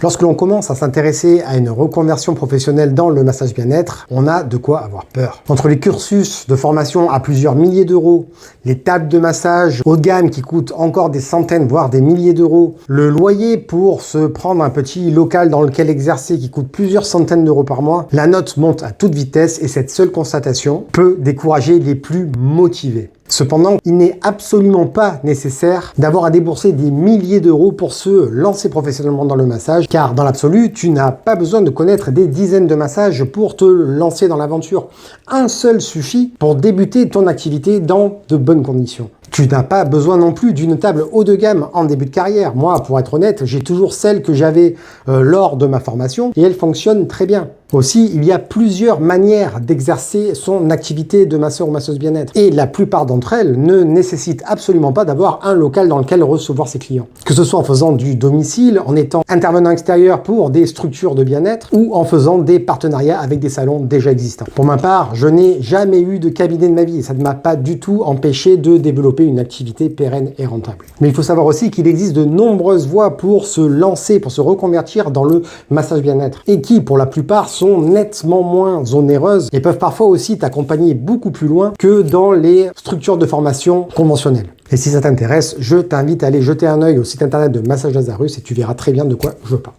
Lorsque l'on commence à s'intéresser à une reconversion professionnelle dans le massage bien-être, on a de quoi avoir peur. Entre les cursus de formation à plusieurs milliers d'euros, les tables de massage haut de gamme qui coûtent encore des centaines, voire des milliers d'euros, le loyer pour se prendre un petit local dans lequel exercer qui coûte plusieurs centaines d'euros par mois, la note monte à toute vitesse et cette seule constatation peut décourager les plus motivés. Cependant, il n'est absolument pas nécessaire d'avoir à débourser des milliers d'euros pour se lancer professionnellement dans le massage, car dans l'absolu, tu n'as pas besoin de connaître des dizaines de massages pour te lancer dans l'aventure. Un seul suffit pour débuter ton activité dans de bonnes conditions. Tu n'as pas besoin non plus d'une table haut de gamme en début de carrière. Moi, pour être honnête, j'ai toujours celle que j'avais lors de ma formation et elle fonctionne très bien. Aussi, il y a plusieurs manières d'exercer son activité de masseur ou masseuse bien-être. Et la plupart d'entre elles ne nécessitent absolument pas d'avoir un local dans lequel recevoir ses clients. Que ce soit en faisant du domicile, en étant intervenant extérieur pour des structures de bien-être ou en faisant des partenariats avec des salons déjà existants. Pour ma part, je n'ai jamais eu de cabinet de ma vie et ça ne m'a pas du tout empêché de développer une activité pérenne et rentable. Mais il faut savoir aussi qu'il existe de nombreuses voies pour se lancer, pour se reconvertir dans le massage bien-être et qui, pour la plupart, sont nettement moins onéreuses et peuvent parfois aussi t'accompagner beaucoup plus loin que dans les structures de formation conventionnelles. Et si ça t'intéresse, je t'invite à aller jeter un œil au site internet de Massage Lazarus et tu verras très bien de quoi je parle.